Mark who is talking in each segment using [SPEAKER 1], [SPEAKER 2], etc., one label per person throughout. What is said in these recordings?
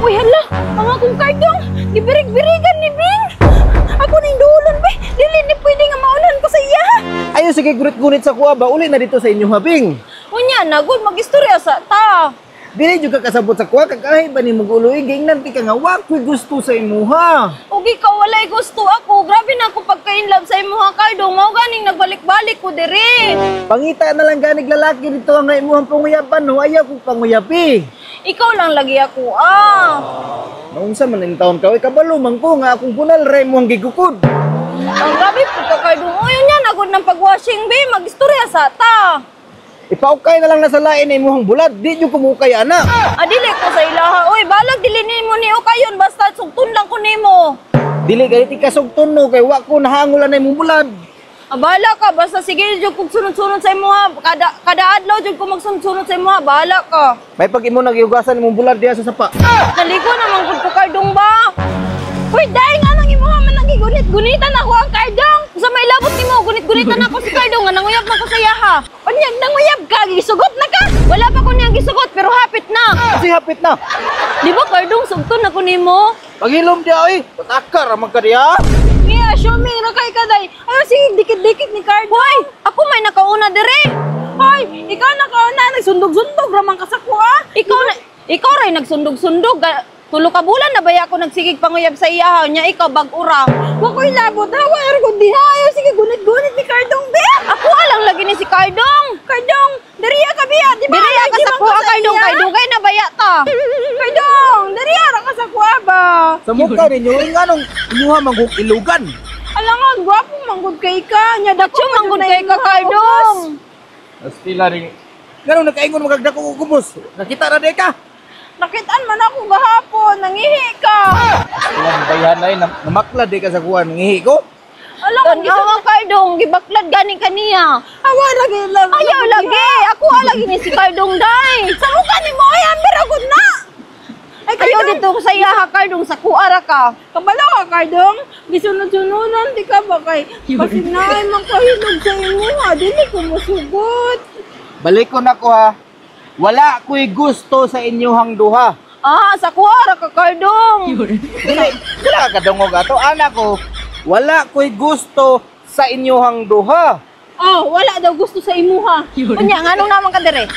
[SPEAKER 1] Uy, hala, ang akong kardong, gibirig-birigan ni Bing. Ako ning dulon, be. Dili ni pwede nga maunan ko sa iya.
[SPEAKER 2] Ayo sige gunit-gunit sa kuha ba uli na dito sa inyo habing.
[SPEAKER 1] Unya, nagod magistorya sa ta.
[SPEAKER 2] Dili juga kasabot sa kuha kagahi ba ni maguloy gingnan ti ka nga wa ko'y gusto sa imuha.
[SPEAKER 1] Ugi ka walay gusto ako. Grabe na ako pagka-inlove sa imo ha, kardong. Mao ganing nagbalik-balik ko diri.
[SPEAKER 2] Pangita na lang ganig lalaki dito ang imuhang panguyaban no ayaw ko panguyapi.
[SPEAKER 1] Ikaw lang lagi ako, ah.
[SPEAKER 2] Naunsa man ning taon ka oy kabalo man ko nga akong bunal ray mo ang gigukod.
[SPEAKER 1] Ang grabe pagka-kardong. Uy, unya, nagod ng pag-washing, be. Magistorya sa ta.
[SPEAKER 2] Ipaukay na lang na sa lain na imuhang bulad di nyo kumukay ana.
[SPEAKER 1] Dili ko sa ilaha. Uy, balag dili nimo ni ukayon basta sugtun lang ko nimo.
[SPEAKER 2] Dili ganiti ka sugton no kay wa ko nahangulan na imong bulad.
[SPEAKER 1] Bahala ka basta sige jud kog sunod-sunod sa imo ha. Kada adlaw jud ko magsunod-sunod sa imo ha. Bahala ka.
[SPEAKER 2] May pag imo nagyugasan imong bulad diha sa sapa.
[SPEAKER 1] Naligo naman gud ko kardong ba. Uy, dai nga nang imo ha man nagigunit-gunitan ako ang kardong. Sa may labot nimo gunit-gunitan ako si kardong nga nanguyab na ko sa yaha. Unyag nanguyab ka gisugot na ka. Wala pa ko niyang gisugot pero hapit na.
[SPEAKER 2] Kasi hapit na.
[SPEAKER 1] Di ba kardong sugton ako nimo?
[SPEAKER 2] Paghilom diha oy, patakar man ka diha.
[SPEAKER 1] Mia, assuming na kay kaday. Ay, sige, dikit-dikit ni Cardo. Hoy, ako may nakauna dire. Hoy, ikaw nakauna, nagsundog-sundog raman ka sa kuha. Ikaw ray nagsundog-sundog. Tulo ka bulan na ba ako nagsigig panguyab sa iyahaw niya, ikaw bag-ura. Wa ko'y labot, hawa, ergo diha. Ayaw, sige, gunit-gunit ni Cardong, be. Ako alang lagi ni si Cardong. Cardong, dariya ka, biya, di ba? Dariya ka sa kuha, Cardong, Cardong, kay nabaya ta. Cardong, dariya ka sa kuha ba?
[SPEAKER 2] Sa mukha ninyo nganong imuha manggug ilugan.
[SPEAKER 1] Alam nga, gwapo manggod kay ka. Nya dako manggod kay ka, Cardong.
[SPEAKER 2] Astila ring. Ganong nakaingon magagdako ko kubos. Nakita na di ka.
[SPEAKER 1] Nakitaan man ako gahapon, nangihi ka.
[SPEAKER 2] Ilang bayan ay namakla di ka sa kuha nangihi ko.
[SPEAKER 1] Alam nga, nga, Cardong, gibaklad ganing kaniya.
[SPEAKER 2] Awa lagi lang.
[SPEAKER 1] Ayaw lagi. Ako lagi ni si Cardong, day. Sa mukha ni mo, ay amber agad na. Ay, kayo dito sa iyaha, Cardong, sa kuara ka. Kabalo ka, Cardong. Gisunod-sununan, di ka ba kay pasinay makahilog sa imo, ha? Dili ko masugot.
[SPEAKER 2] Balik ko na ko ha. Wala ko'y gusto sa inyohang duha.
[SPEAKER 1] Sa kuara ka, Cardong.
[SPEAKER 2] Dili, wala ka dungog ato. Anak ko, wala ko'y gusto sa inyohang duha.
[SPEAKER 1] Wala daw gusto sa imuha. Kunya, nganong naman ka dire?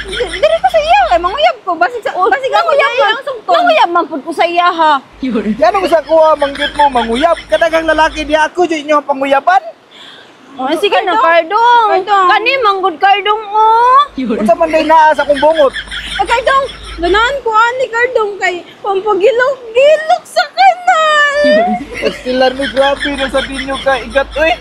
[SPEAKER 1] Dire ko sa iya, manguyab ko. Basig manguyab lang sugton. Manguyab man pud ko sa iya ha.
[SPEAKER 2] Ganong sa kuha manggit mo manguyab. Kadagang lalaki di ako dyan inyo panguyaban.
[SPEAKER 1] Sige na, Cardong. Kani manggod Cardong,
[SPEAKER 2] Unsa man day naa sa kong bungot.
[SPEAKER 1] Cardong, ganahan ko ani Cardong kay pampagilok-gilok sa kanal.
[SPEAKER 2] Pastilar ni grabe na sa dinyo ka igat oy.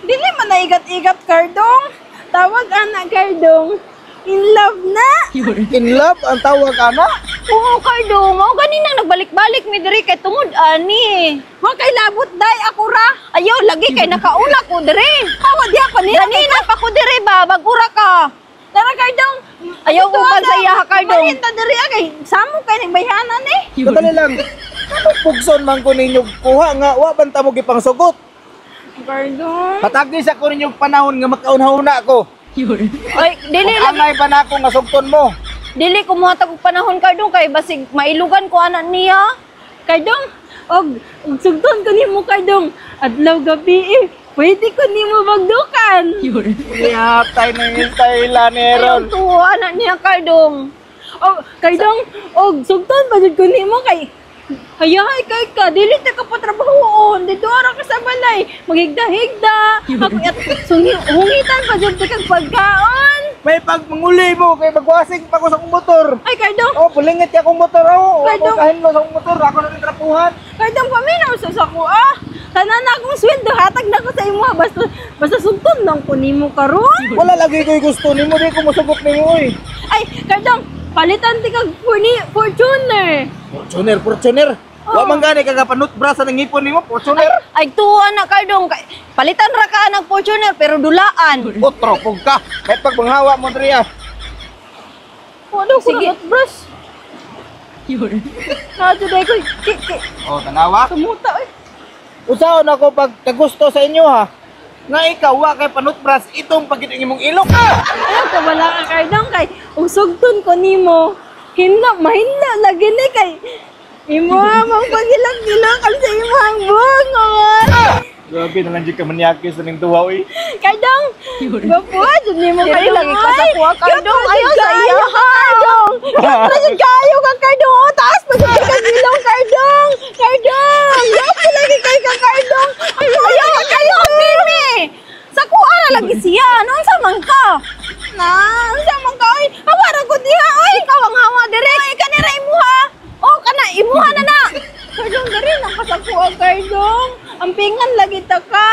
[SPEAKER 1] Dili man na igat-igat, Cardong. Tawag ana, Cardong. In love na.
[SPEAKER 2] In love ang tawag ana.
[SPEAKER 1] Oo, Cardong. Mao ganinang nagbalik-balik mi diri kay tungod ani. Wa kay labot day ako ra. Ayaw lagi kay nakauna ko diri. Hawa diha pa ni. Ganina pa ko diri ba bagura ka. Tara, Cardong. Ayaw ko pag sa iya ha, Cardong. Marinta diri kay samo kay nagbayhanan eh.
[SPEAKER 2] Kadali lang. Anong pugson man ko ninyo kuha nga wa banta mo gipangsugot.
[SPEAKER 1] Cardong.
[SPEAKER 2] Patagdi sa ko ninyo panahon nga makauna-una ako.
[SPEAKER 1] Ay, dili lang.
[SPEAKER 2] Anay pa na ako nga sugton mo.
[SPEAKER 1] Dili ko muhatag og panahon, Cardong, kay basig mailugan ko anak niya. Cardong, og sugton ko nimo, Cardong. Adlaw gabi pwede ko nimo magdukan.
[SPEAKER 2] Iya, tayo na yung Thailaneron.
[SPEAKER 1] Ayaw to, anak niya, Cardong. Og Cardong, og sugton pa jud ko nimo kay hayahay kay ka, dili ta ka patrabahoon. Dito ara ka sa balay, maghigda-higda. Ako at hungitan pa jud kag pagkaon.
[SPEAKER 2] May pagmanguli mo kay magwasing pa ko sa kong motor.
[SPEAKER 1] Ay, Cardong.
[SPEAKER 2] Pulingit ka akong motor.
[SPEAKER 1] Cardong.
[SPEAKER 2] Kahin mo sa kong motor. Ako na rin trapuhan.
[SPEAKER 1] Cardong, paminaw sa ko, Tanan akong sweldo, hatag na ko sa imo, basta sugton lang ko nimo karon.
[SPEAKER 2] Wala lagi ko'y gusto. Nimo di ko masugok nimo oy.
[SPEAKER 1] Ay, Cardong, palitan ti kag Fortuner.
[SPEAKER 2] Fortuner. Wa man gani kagapanut brasa ng ipon nimo, Fortuner.
[SPEAKER 1] Ay, tuwa na, Cardong. Palitan ra ka ng Fortuner, pero dulaan.
[SPEAKER 2] Otro pug ka. Kay pag manghawa mo diri ah.
[SPEAKER 1] Ano, sige. Brush. Nadyo day ko,
[SPEAKER 2] Tanawa.
[SPEAKER 1] kamuta,
[SPEAKER 2] Usaon ako pag kagusto sa inyo ha. Nga ikaw wa kay panutbras itong pagit imong ilok.
[SPEAKER 1] Ayaw ka wala ka, Cardong, kay usugton ko nimo. Mahinla lagi ni kay imo mang pagilang-gilang kan sa imong bungon.
[SPEAKER 2] Grabe na lang di ka manyakis sa ning duha oy.
[SPEAKER 1] Kardong, bapuan jud nimo
[SPEAKER 3] Dili
[SPEAKER 1] kardong.
[SPEAKER 3] lagi ka sa kuha, Kardong.
[SPEAKER 1] Ayaw sa iya, Kardong. Kardong kayo ka Kardong. Taas pa jud ka gilaw Kardong. Kardong, yapo lagi kay ka Kardong. Ayaw kayo Mimi. Sa kuha na lagi siya. Ano sa man ka? Na, sa man ka oy. Awara ko diha oy. Ikaw ang hawa dire. Ay kanira imuha. Oh, kana imuha na na. Kardong diri nang kasakuha Kardong. Ampingan lagi ta ka.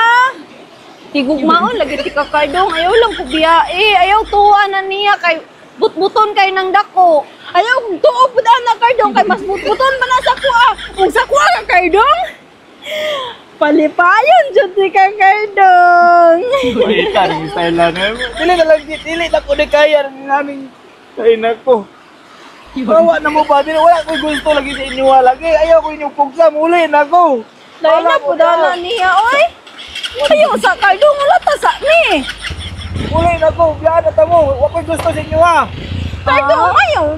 [SPEAKER 1] Tigugmaon lagi ti ka Kardong. Ayaw lang ko biyae. Ayaw tuwa na niya kay butbuton kay nang dako. Ayaw tuo pud ana Kardong kay mas butbuton pa na sa kuha. Ug sa kuha ka Kardong. Palipayon jud ti ka Kardong.
[SPEAKER 2] Oy, karing style lang. Dili na ko di kaya ng aming ay nako. Bawa na mo ba? Wala ko gusto lagi sa inyo lagi. Ayaw ko inyong pugsa muli nako.
[SPEAKER 1] Lain na pud ana niya oy. Ayaw sa Kardong wala ta sa ni.
[SPEAKER 2] Muli nako, biyan na tamo. Wa ko gusto sa inyo ha.
[SPEAKER 1] Kardong,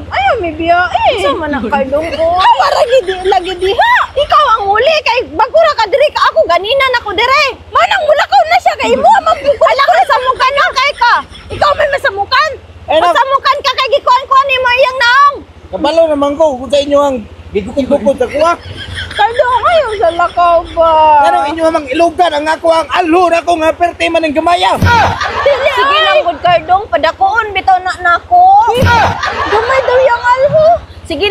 [SPEAKER 1] ayaw may biyae. Sa man ang Kardong ko. Awara lagi diha. Ikaw ang huli kay bagura ka diri ka ako ganina na ko dire. Manang mulakaw na siya kay imo magpugol. Ala ka sa mukan na kay ka. Ikaw may masamukan. Masamukan ka kay gikuan-kuan ni mo iyang naong.
[SPEAKER 2] Kabalo naman ko kung sa inyo ang gigukod-gukod sa kuha.
[SPEAKER 1] Kardong, ayaw sa lakaw ba?
[SPEAKER 2] Pero inyo mang ilugan ang ako ang alhur ako nga perte man ng gamaya.
[SPEAKER 1] Sige lang good Kardong, padakoon bitaw na nako. Gamay daw yang alho. Sige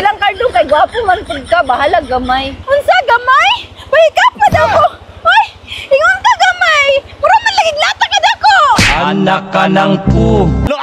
[SPEAKER 1] lang Kardong kay gwapo man pud ka, bahala gamay. Unsa gamay? Pahika pa daw ko. Ay, ingon ka gamay. Puro man lagi lata ka dako.
[SPEAKER 4] Anak ka ng pu.
[SPEAKER 2] Lo